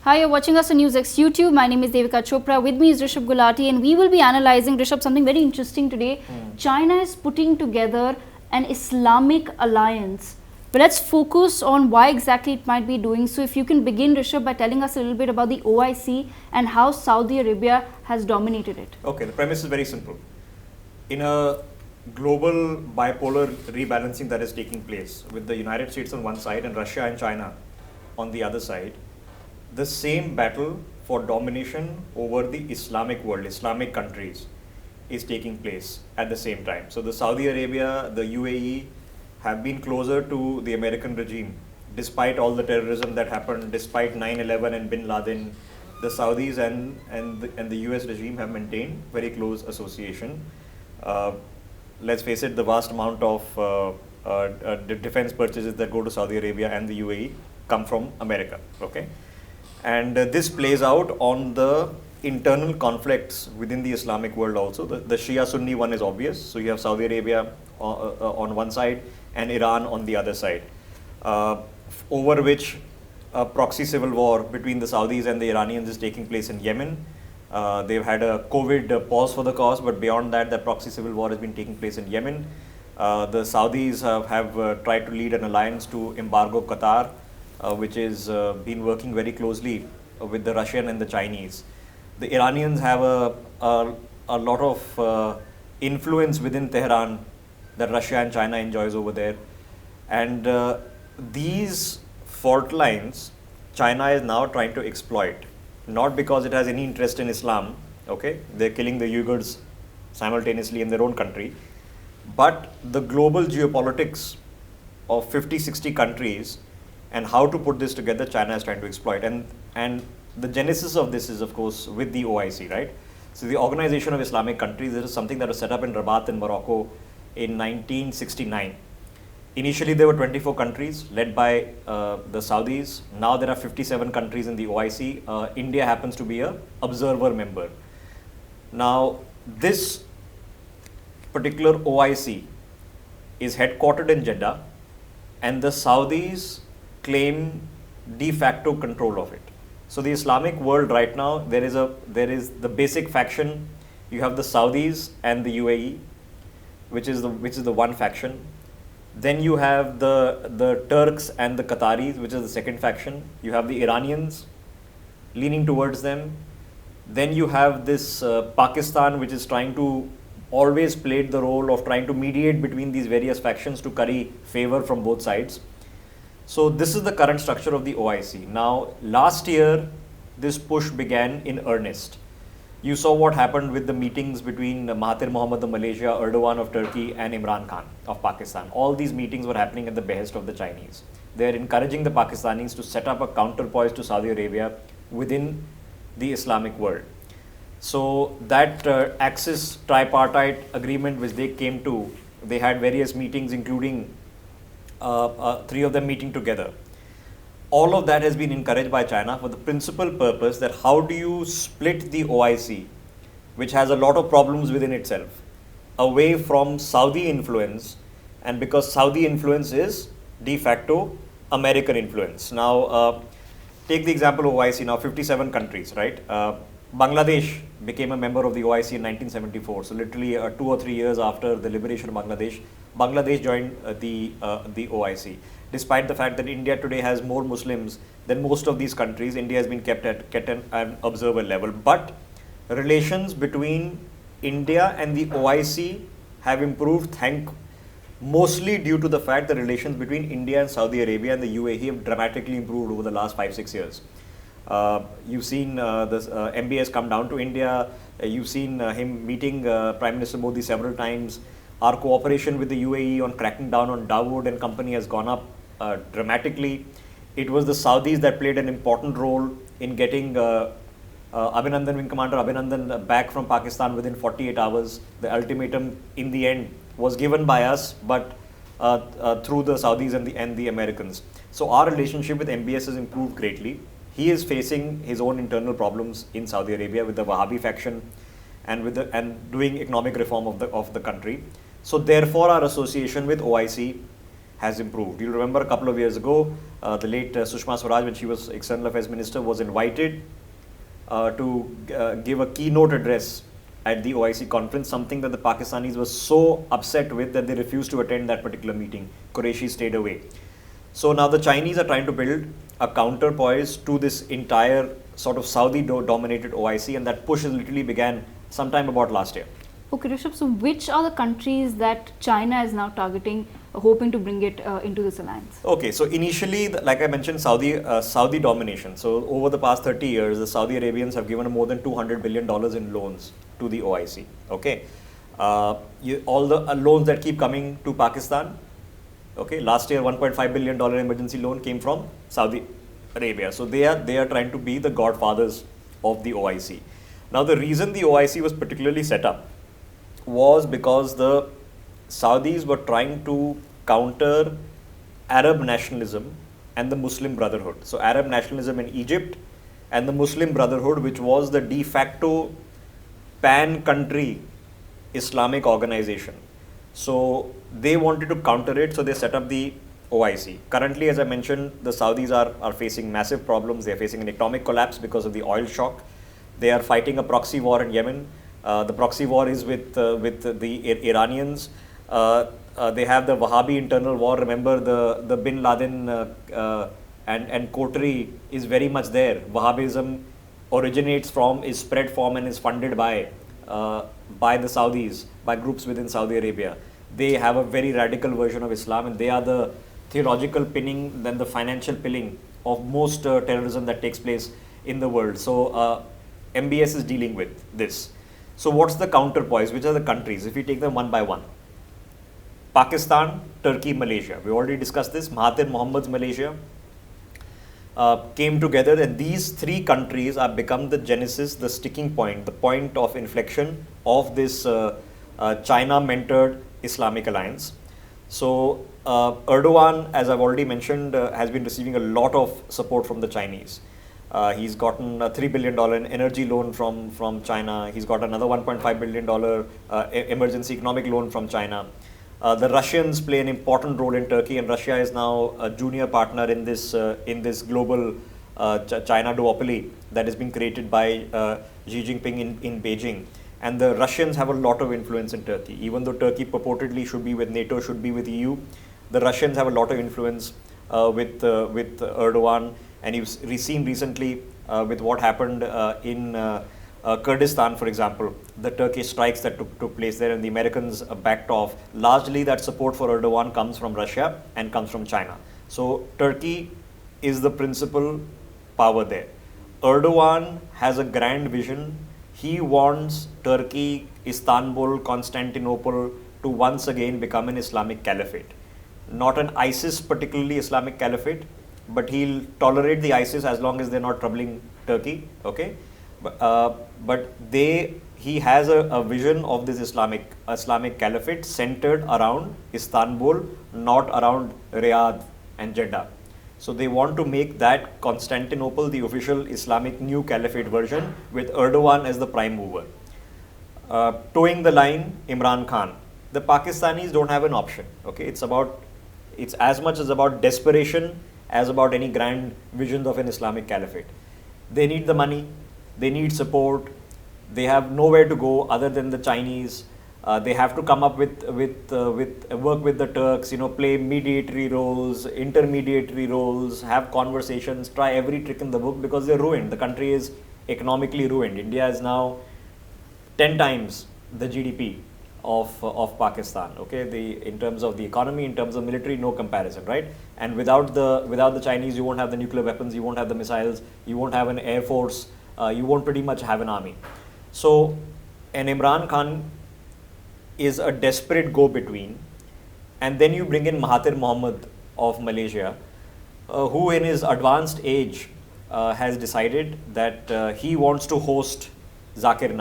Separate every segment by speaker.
Speaker 1: Hi, you're watching us on NewsX YouTube. My name is Devika Chopra. With me is Rishabh Gulati, and we will be analyzing, Rishabh, something very interesting today. China is putting together an Islamic alliance. But let's focus on why exactly it might be doing so. If you can begin, Rishabh, by telling us a little bit about the OIC and how Saudi Arabia has dominated it.
Speaker 2: Okay, the premise is very simple. In a global bipolar rebalancing that is taking place with the United States on one side and Russia and China on the other side, the same battle for domination over the Islamic world, Islamic countries, is taking place at the same time. So the Saudi Arabia, the UAE have been closer to the American regime despite all the terrorism that happened, despite 9/11 and Bin Laden. The Saudis and the US regime have maintained very close association. Let's face it, the vast amount of defense purchases that go to Saudi Arabia and the UAE come from America. Okay. And this plays out on the internal conflicts within the Islamic world also. The Shia Sunni one is obvious. So you have Saudi Arabia on one side and Iran on the other side, over which a proxy civil war between the Saudis and the Iranians is taking place in Yemen. They've had a COVID pause for the cause, but beyond that, the proxy civil war has been taking place in Yemen. The Saudis have tried to lead an alliance to embargo Qatar, which is been working very closely with the Russian and the Chinese. The Iranians have a lot of influence within Tehran that Russia and China enjoys over there. And these fault lines, China is now trying to exploit, not because it has any interest in Islam, okay, they're killing the Uyghurs simultaneously in their own country, but the global geopolitics of 50, 60 countries and how to put this together, China is trying to exploit. And the genesis of this is, of course, with the OIC, right? So the Organization of Islamic Countries, this is something that was set up in Rabat in Morocco in 1969. Initially, there were 24 countries led by the Saudis. Now there are 57 countries in the OIC. India happens to be an observer member. Now, this particular OIC is headquartered in Jeddah, and the Saudis claim de facto control of it. So the Islamic world right now, there is the basic faction. You have the Saudis and the UAE, which is the one faction. Then you have the Turks and the Qataris, which is the second faction. You have the Iranians leaning towards them. Then you have this Pakistan, which is trying to always played the role of trying to mediate between these various factions to curry favor from both sides. So this is the current structure of the OIC. Now, last year, this push began in earnest. You saw what happened with the meetings between Mahathir Mohamad of Malaysia, Erdogan of Turkey, and Imran Khan of Pakistan. All these meetings were happening at the behest of the Chinese. They are encouraging the Pakistanis to set up a counterpoise to Saudi Arabia within the Islamic world. So that Axis tripartite agreement which they came to, they had various meetings, including 3 of them meeting together. All of that has been encouraged by China for the principal purpose that how do you split the OIC, which has a lot of problems within itself, away from Saudi influence, and because Saudi influence is de facto American influence. Now, take the example of OIC, now 57 countries, right? Bangladesh became a member of the OIC in 1974. So literally 2 or 3 years after the liberation of Bangladesh, Bangladesh joined the OIC. Despite the fact that India today has more Muslims than most of these countries, India has been kept at an observer level. But relations between India and the OIC have improved mostly due to the fact that relations between India and Saudi Arabia and the UAE have dramatically improved over the last 5-6 years. You've seen the MBS come down to India. You've seen him meeting Prime Minister Modi several times. Our cooperation with the UAE on cracking down on Dawood and company has gone up dramatically. It was the Saudis that played an important role in getting Abhinandan, Wing Commander Abhinandan back from Pakistan within 48 hours. The ultimatum in the end was given by us, but through the Saudis and the Americans. So our relationship with MBS has improved greatly. He is facing his own internal problems in Saudi Arabia with the Wahhabi faction and doing economic reform of the country. So therefore, our association with OIC has improved. You'll remember a couple of years ago, the late Sushma Swaraj, when she was External Affairs Minister, was invited to give a keynote address at the OIC conference, something that the Pakistanis were so upset with that they refused to attend that particular meeting. Qureshi stayed away. So now the Chinese are trying to build a counterpoise to this entire sort of Saudi-dominated OIC, and that push has literally began sometime about last year.
Speaker 1: Okay, Rishabh, so which are the countries that China is now targeting, hoping to bring it into this alliance?
Speaker 2: Okay, so initially, like I mentioned, Saudi domination. So over the past 30 years, the Saudi Arabians have given more than $200 billion in loans to the OIC. Okay, all the loans that keep coming to Pakistan. Okay, last year $1.5 billion emergency loan came from Saudi Arabia. So they are trying to be the godfathers of the OIC. Now the reason the OIC was particularly set up was because the Saudis were trying to counter Arab nationalism and the Muslim Brotherhood. So Arab nationalism in Egypt and the Muslim Brotherhood, which was the de facto pan-country Islamic organization. So they wanted to counter it, so they set up the OIC. Currently, as I mentioned, the Saudis are facing massive problems. They are facing an economic collapse because of the oil shock. They are fighting a proxy war in Yemen. The proxy war is with the Iranians. They have the Wahhabi internal war. Remember, the Bin Laden and coterie is very much there. Wahhabism originates from, is spread from, and is funded by the Saudis, by groups within Saudi Arabia. They have a very radical version of Islam, and they are the theological pinning, then the financial pilling of most terrorism that takes place in the world. So MBS is dealing with this. So what's the counterpoise? Which are the countries? If we take them one by one. Pakistan, Turkey, Malaysia. We already discussed this. Mahathir Mohamad's Malaysia came together, and these three countries have become the genesis, the sticking point, the point of inflection of this China-mentored Islamic alliance. So Erdogan, as I've already mentioned, has been receiving a lot of support from the Chinese. He's gotten a $3 billion energy loan from China. He's got another $1.5 billion emergency economic loan from China. The Russians play an important role in Turkey, and Russia is now a junior partner in this global China duopoly that is being created by Xi Jinping in Beijing. And the Russians have a lot of influence in Turkey. Even though Turkey purportedly should be with NATO, should be with EU, the Russians have a lot of influence with Erdogan. And you've seen recently with what happened in Kurdistan, for example, the Turkish strikes that took place there, and the Americans backed off. Largely that support for Erdogan comes from Russia and comes from China. So Turkey is the principal power there. Erdogan has a grand vision. He wants Turkey, Istanbul, Constantinople to once again become an Islamic caliphate. Not an ISIS particularly Islamic caliphate, but he'll tolerate the ISIS as long as they're not troubling Turkey, okay? But he has a vision of this Islamic caliphate centered around Istanbul, not around Riyadh and Jeddah. So they want to make that Constantinople the official Islamic new caliphate version with Erdogan as the prime mover. Towing the line, Imran Khan. The Pakistanis don't have an option, okay? It's as much as about desperation as about any grand visions of an Islamic caliphate. They need the money, they need support, they have nowhere to go other than the Chinese. They have to come up with work with the Turks, play mediatory roles, intermediary roles, have conversations, try every trick in the book because they're ruined. The country is economically ruined. India is now 10 times the GDP of Pakistan. Okay, in terms of the economy, in terms of military, no comparison, right? And without the Chinese, you won't have the nuclear weapons, you won't have the missiles, you won't have an air force, you won't pretty much have an army. So, an Imran Khan is a desperate go-between, and then you bring in Mahathir Mohamad of Malaysia, who in his advanced age has decided that he wants to host Zakir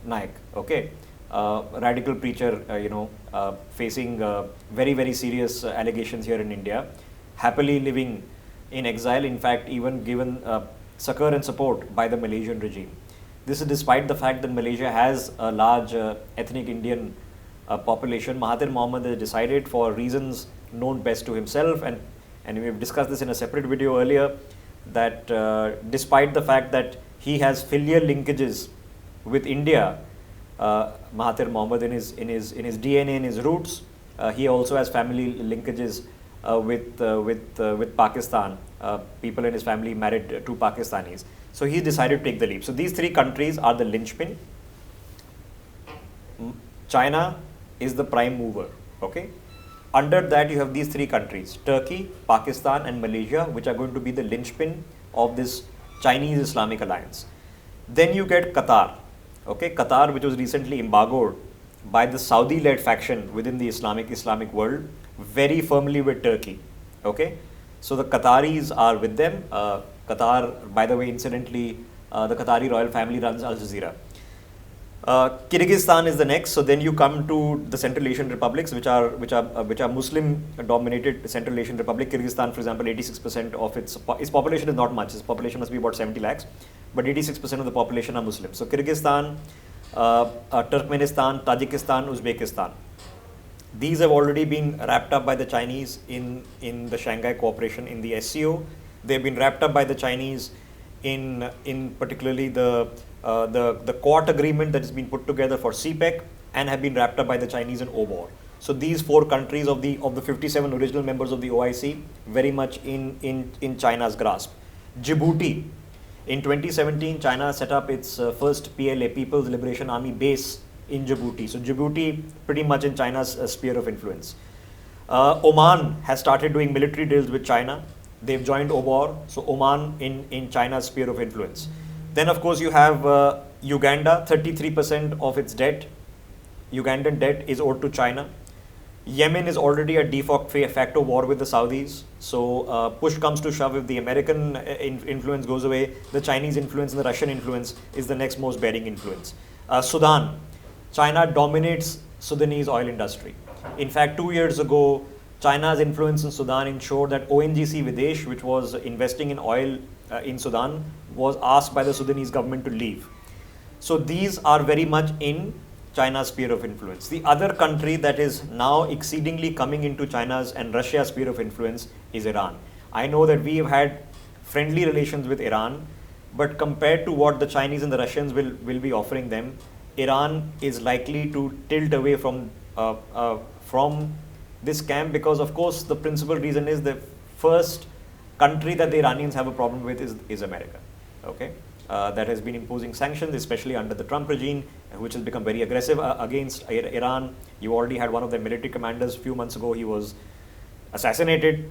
Speaker 2: Naik, okay? Radical preacher, facing very, very serious allegations here in India, happily living in exile, in fact, even given succor and support by the Malaysian regime. This is despite the fact that Malaysia has a large ethnic Indian population. Mahathir Mohamad has decided, for reasons known best to himself, and we've discussed this in a separate video earlier, that despite the fact that he has filial linkages with India, Mahathir Mohamad in his DNA, in his roots, he also has family linkages with Pakistan. People in his family married to Pakistanis. So he decided to take the leap. So these three countries are the linchpin. China is the prime mover. Okay. Under that, you have these three countries: Turkey, Pakistan, and Malaysia, which are going to be the linchpin of this Chinese Islamic alliance. Then you get Qatar. Okay, Qatar, which was recently embargoed by the Saudi-led faction within the Islamic world, very firmly with Turkey. Okay, so the Qataris are with them. Qatar, by the way, incidentally, the Qatari royal family runs Al Jazeera. Kyrgyzstan is the next. So then you come to the Central Asian republics, which are Muslim-dominated Central Asian republic. Kyrgyzstan, for example, 86% of its population is not much. Its population must be about 70 lakhs, but 86% of the population are Muslim. So Kyrgyzstan, Turkmenistan, Tajikistan, Uzbekistan. These have already been wrapped up by the Chinese in the Shanghai Cooperation, in the SCO. They've been wrapped up by the Chinese in particularly the Quad agreement that has been put together for CPEC, and have been wrapped up by the Chinese in OBOR. So these four countries of the 57 original members of the OIC, very much in China's grasp. Djibouti. In 2017, China set up its first PLA, People's Liberation Army base in Djibouti. So Djibouti pretty much in China's sphere of influence. Oman has started doing military drills with China. They've joined OBOR. So Oman in China's sphere of influence. Then of course you have Uganda. 33% of its debt, Ugandan debt, is owed to China. Yemen is already a de facto war with the Saudis. So push comes to shove, if the American influence goes away, the Chinese influence and the Russian influence is the next most bearing influence. Sudan. China dominates Sudanese oil industry. In fact, 2 years ago, China's influence in Sudan ensured that ONGC Videsh, which was investing in oil in Sudan, was asked by the Sudanese government to leave. So these are very much in China's sphere of influence. The other country that is now exceedingly coming into China's and Russia's sphere of influence is Iran. I know that we have had friendly relations with Iran, but compared to what the Chinese and the Russians will be offering them, Iran is likely to tilt away from this camp, because of course the principal reason is the first country that the Iranians have a problem with is America. Okay, that has been imposing sanctions, especially under the Trump regime, which has become very aggressive against Iran. You already had one of their military commanders a few months ago, he was assassinated.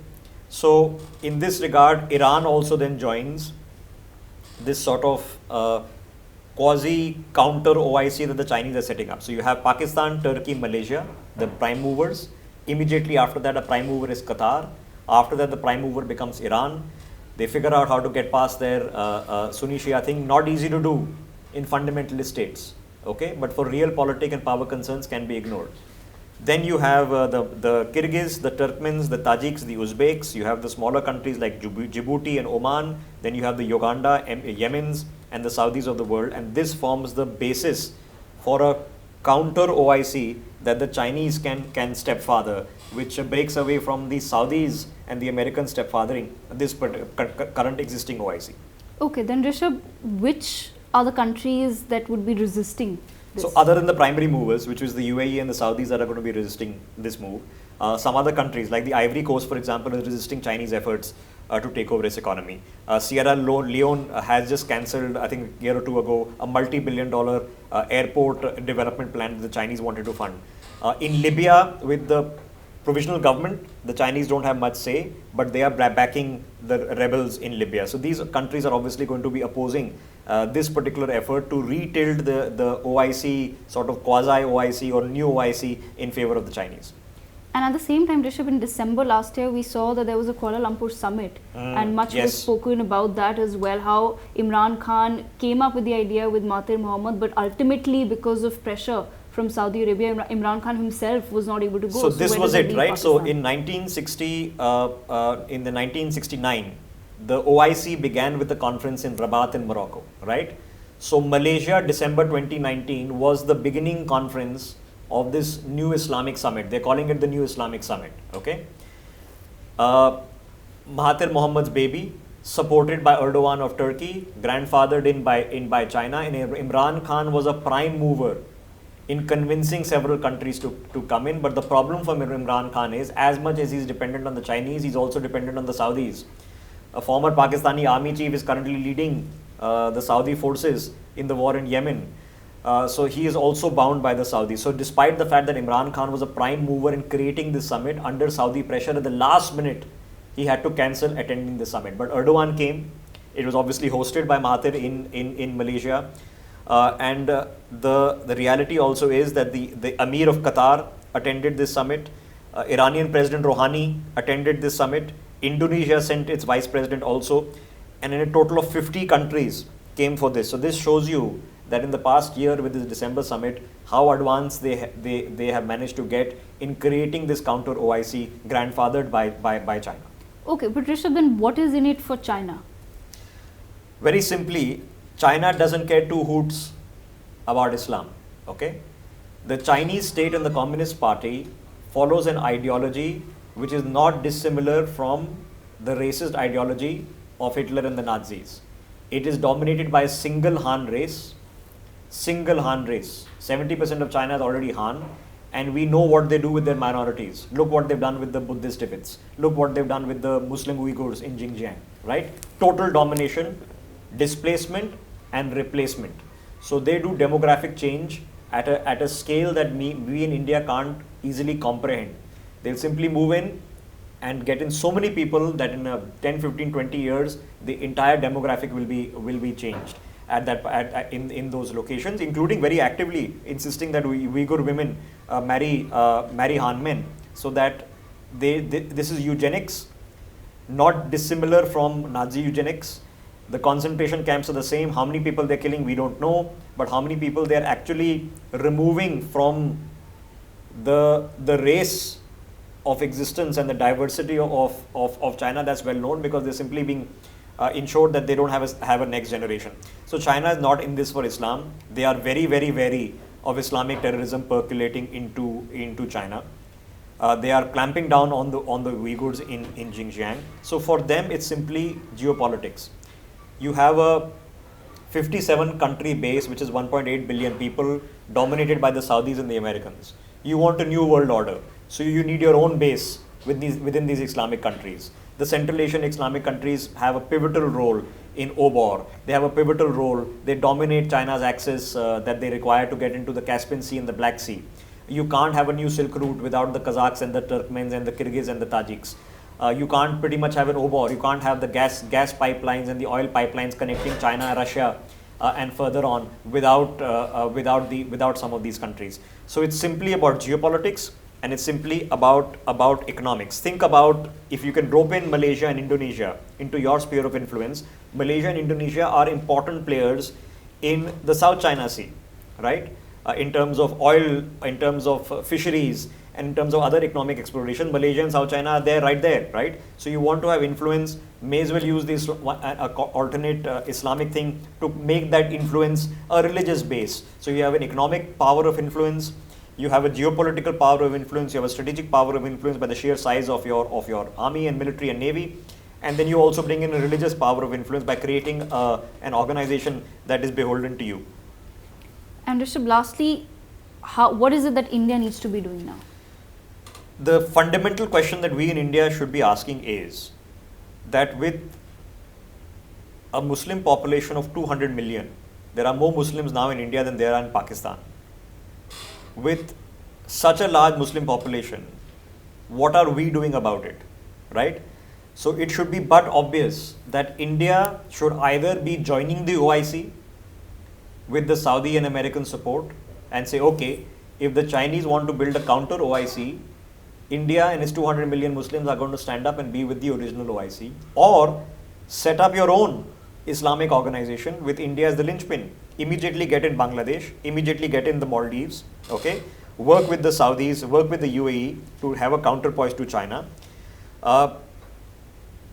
Speaker 2: So in this regard, Iran also then joins this sort of quasi counter OIC that the Chinese are setting up. So you have Pakistan, Turkey, Malaysia, the prime movers. Immediately after that, a prime mover is Qatar. After that, the prime mover becomes Iran. They figure out how to get past their Sunni Shia thing. Not easy to do in fundamentalist states, okay? But for real politics and power concerns can be ignored. Then you have the Kyrgyz, the Turkmens, the Tajiks, the Uzbeks. You have the smaller countries like Djibouti and Oman. Then you have the Uganda, Yemens, and the Saudis of the world. And this forms the basis for a counter OIC that the Chinese can step farther, which breaks away from the Saudis and the American stepfathering this current existing OIC.
Speaker 1: Okay, then Rishabh, which are the countries that would be resisting this?
Speaker 2: So other than the primary movers, which is the UAE and the Saudis that are going to be resisting this move, some other countries like the Ivory Coast, for example, is resisting Chinese efforts to take over its economy. Sierra Leone has just cancelled, I think a year or two ago, a multi-billion-dollar airport development plan that the Chinese wanted to fund. In Libya, with the provisional government, the Chinese don't have much say, but they are backing the rebels in Libya. So these countries are obviously going to be opposing this particular effort to retilt the OIC, sort of quasi-OIC or new OIC, in favor of the Chinese.
Speaker 1: And at the same time, Rishabh, in December last year, we saw that there was a Kuala Lumpur summit, and much was spoken about that as well, how Imran Khan came up with the idea with Mahathir Mohamad, but ultimately because of pressure from Saudi Arabia, Imran Khan himself was not able to go.
Speaker 2: So this was it, right? So in 1969, the OIC began with a conference in Rabat in Morocco, right? So Malaysia, December 2019, was the beginning conference of this new Islamic summit. They're calling it the new Islamic summit, okay? Mahathir Mohamad's baby, supported by Erdogan of Turkey, grandfathered in by China, and Imran Khan was a prime mover in convincing several countries to come in. But the problem for Imran Khan is, as much as he's dependent on the Chinese, he's also dependent on the Saudis. A former Pakistani army chief is currently leading the Saudi forces in the war in Yemen. So he is also bound by the Saudis. So despite the fact that Imran Khan was a prime mover in creating this summit, under Saudi pressure at the last minute, he had to cancel attending the summit. But Erdogan came. It was obviously hosted by Mahathir in Malaysia. The reality also is that the Emir of Qatar attended this summit. Iranian President Rouhani attended this summit. Indonesia sent its vice president also. And in a total of 50 countries came for this. So this shows you that in the past year with this December summit, how advanced they have managed to get in creating this counter OIC grandfathered by China.
Speaker 1: Okay, but Rishabh, then what is in it for China?
Speaker 2: Very simply, China doesn't care two hoots about Islam. Okay, the Chinese state and the Communist Party follows an ideology which is not dissimilar from the racist ideology of Hitler and the Nazis. It is dominated by a single Han race. 70% of China is already Han, and we know what they do with their minorities. Look what they've done with the Buddhist Tibets. Look what they've done with the Muslim Uyghurs in Xinjiang, right? Total domination, displacement and replacement. So they do demographic change at a scale that we in India can't easily comprehend. They'll simply move in and get in so many people that in 10, 15, 20 years, the entire demographic will be changed in those locations, including very actively insisting that Uyghur women marry Han men, so that this is eugenics, not dissimilar from Nazi eugenics. The concentration camps are the same. How many people they're killing, we don't know, but how many people they're actually removing from the race of existence and the diversity of China, that's well known, because they're simply being ensured that they don't have a next generation. So China is not in this for Islam. They are very, very wary of Islamic terrorism percolating into China. They are clamping down on the Uyghurs in Xinjiang. So for them, it's simply geopolitics. You have a 57 country base, which is 1.8 billion people, dominated by the Saudis and the Americans. You want a new world order. So you need your own base within these Islamic countries. The Central Asian Islamic countries have a pivotal role in OBOR. They have a pivotal role. They dominate China's access that they require to get into the Caspian Sea and the Black Sea. You can't have a new Silk Route without the Kazakhs and the Turkmens and the Kyrgyz and the Tajiks. You can't pretty much have an OBOR. You can't have the gas pipelines and the oil pipelines connecting China, Russia, and further on without some of these countries. So it's simply about geopolitics. And it's simply about economics. Think about, if you can rope in Malaysia and Indonesia into your sphere of influence. Malaysia and Indonesia are important players in the South China Sea, right? In terms of oil, in terms of fisheries, and in terms of other economic exploration, Malaysia and South China are there, right? So you want to have influence, may as well use this alternate Islamic thing to make that influence a religious base. So you have an economic power of influence. You have a geopolitical power of influence, you have a strategic power of influence by the sheer size of your army and military and navy, and then you also bring in a religious power of influence by creating an organization that is beholden to you.
Speaker 1: And Rishabh, lastly, what is it that India needs to be doing now?
Speaker 2: The fundamental question that we in India should be asking is that with a Muslim population of 200 million, there are more Muslims now in India than there are in Pakistan. With such a large Muslim population, what are we doing about it, right? So it should be but obvious that India should either be joining the OIC with the Saudi and American support and say, okay, if the Chinese want to build a counter OIC, India and its 200 million Muslims are going to stand up and be with the original OIC, or set up your own Islamic organization with India as the linchpin. Immediately get in Bangladesh, immediately get in the Maldives, okay? Work with the Saudis, work with the UAE to have a counterpoise to China.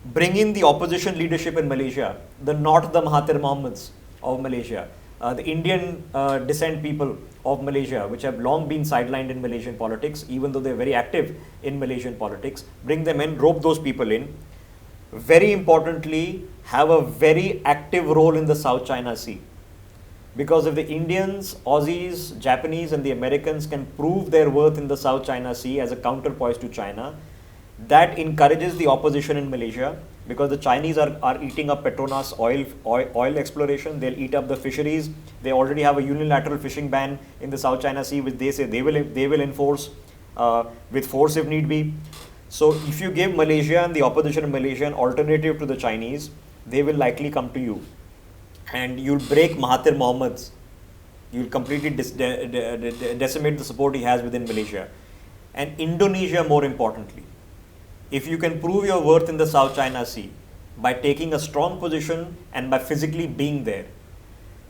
Speaker 2: Bring in the opposition leadership in Malaysia, not the Mahathir Mohamads of Malaysia, the Indian descent people of Malaysia, which have long been sidelined in Malaysian politics, even though they're very active in Malaysian politics, bring them in, rope those people in. Very importantly, have a very active role in the South China Sea. Because if the Indians, Aussies, Japanese and the Americans can prove their worth in the South China Sea as a counterpoise to China, that encourages the opposition in Malaysia, because the Chinese are eating up Petronas oil exploration. They'll eat up the fisheries. They already have a unilateral fishing ban in the South China Sea, which they say they will enforce with force if need be. So if you give Malaysia and the opposition in Malaysia an alternative to the Chinese, they will likely come to you. And you'll break Mahathir Mohamad's, you'll completely decimate the support he has within Malaysia. And Indonesia, more importantly, if you can prove your worth in the South China Sea by taking a strong position and by physically being there,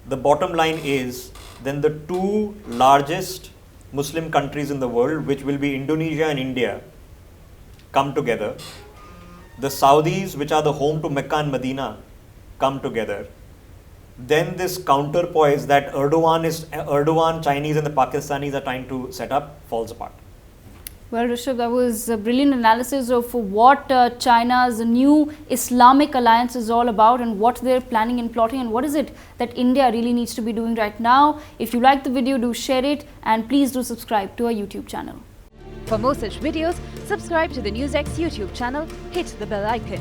Speaker 2: the bottom line is then the two largest Muslim countries in the world, which will be Indonesia and India, come together. The Saudis, which are the home to Mecca and Medina, come together. Then this counterpoise that Erdogan, Chinese and the Pakistanis are trying to set up falls apart.
Speaker 1: Well, Rishabh, that was a brilliant analysis of what China's new Islamic alliance is all about and what they're planning and plotting and what is it that India really needs to be doing right now. If you like the video, do share it and please do subscribe to our YouTube channel.
Speaker 3: For more such videos, subscribe to the NewsX YouTube channel, hit the bell icon.